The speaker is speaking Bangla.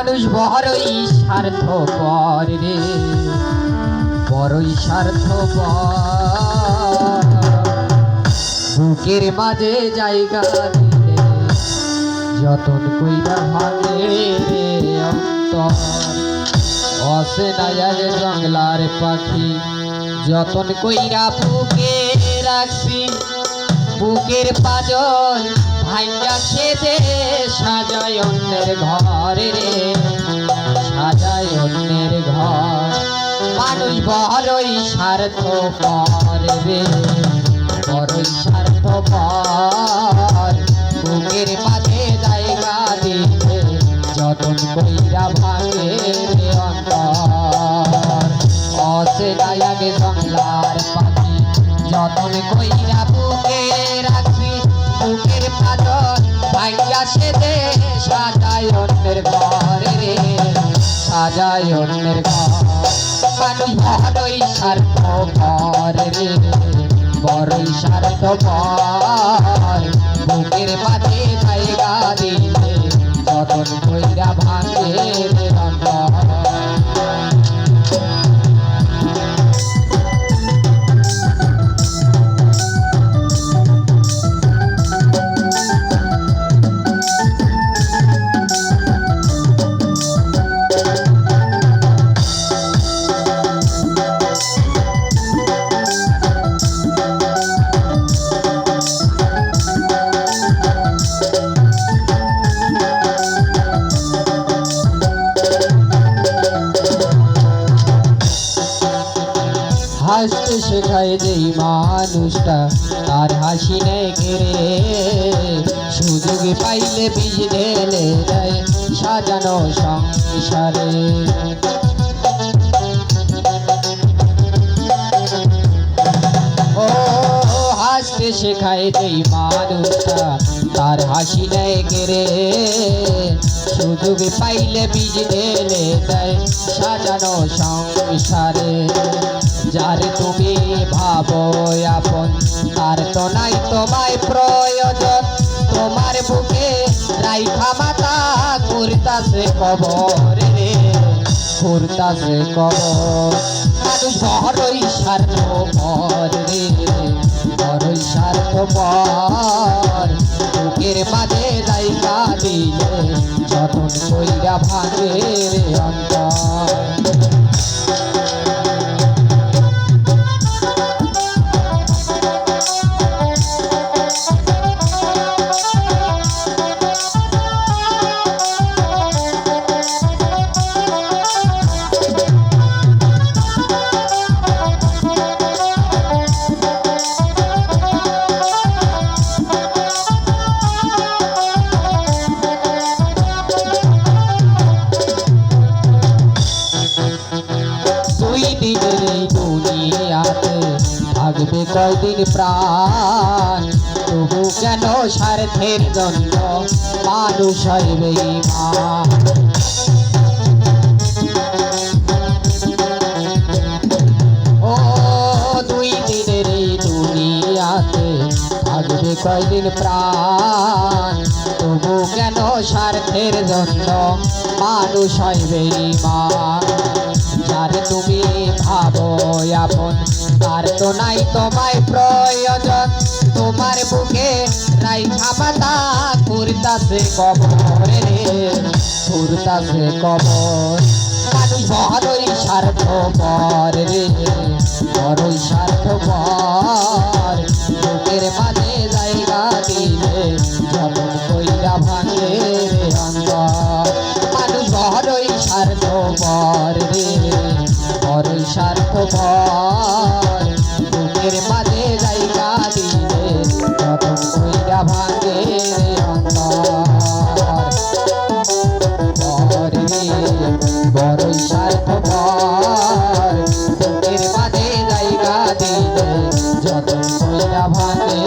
মানুষ বড়ই স্বার্থপর রে, বড়ই স্বার্থপর। বুকের মাঝে জায়গা দিলে যতন কইরা ভাঙে রে অন্তর। অচেনা এক জঙ্গলার পাখি যতন কইরা বুকে রাখছি, বুকের পাজর ভাঙ্গা সেজে সাজায় অন্যের ঘর রে, সাজায় অন্যের ঘর। মানুষ বড়ই স্বার্থপর রে, বড়ই স্বার্থপর। বুকের মাঝে জায়গা দিতে যতন কইরা ভাঙে রে অন্তর। অচেনা এক জঙ্গলার পাখি যতন কইরা বুকে রাখছি, বুকের পাজর ভাঙ্গা সেজে সাজায় অন্যের ঘর রে, সাজায় অন্যের ঘর। মানুষ বড়ই স্বার্থপর রে, বড়ই স্বার্থপর। বুকের মাঝে জায়গা দিলে যতন কইরা ভাঙে রে অন্তর। হাসতে শেখায় যেই মানুষটা তার হাসি নেই কেড়ে, সুযোগ পাইলে বীজ ঢেলে দেয় সাজানো সংসারে। ও হাসতে শেখায় যেই মানুষটা তার হাসি নেই কেড়ে, সুযোগ পাইলে বীজ ঢেলে দেয় সাজানো সংসারে। যারে তুমি ভাবো আপন তার তো নাই তোমায় প্রয়োজন, তোমার বুকে রাইখা মাথা করতাছে কবর রে, করতাছে কবর। মানুষ বড়ই স্বার্থপর রে, বড়ই স্বার্থপর। বুকের মাঝে জায়গা দিলে যতন কইরা ভাঙে রে অন্তর। থাকবে কয়দিন প্রাণ, তবু কেন স্বার্থের জন্য মানুষ হয় বেঈমান। ও দুই দিনের এই দুনিয়াতে থাকবে কয়দিন প্রাণ, তবু কেন স্বার্থের জন্য মানুষ হয় বেঈমান। যারে তুমি ভাবো আপন তার তো নাই তোমায় প্রয়োজন, তোমার বুকে রাইখা মাথা করতাছে কবর রে, করতাছে কবর। মানুষ বড়ই স্বার্থপর রে, বড়ই স্বার্থপর। বুকের মাঝে জায়গা দিলে যতন কইরা ভাঙে রে অন্তর। মানুষ বড়ই স্বার্থপর রে, বড়ই স্বার্থপর। বুকের মাঝে জায়গা দিলে যতন কইরা ভাঙে রে অন্তর। বড়ই স্বার্থপর। বুকের মাঝে জায়গা দিলে যতন কইরা ভাঙে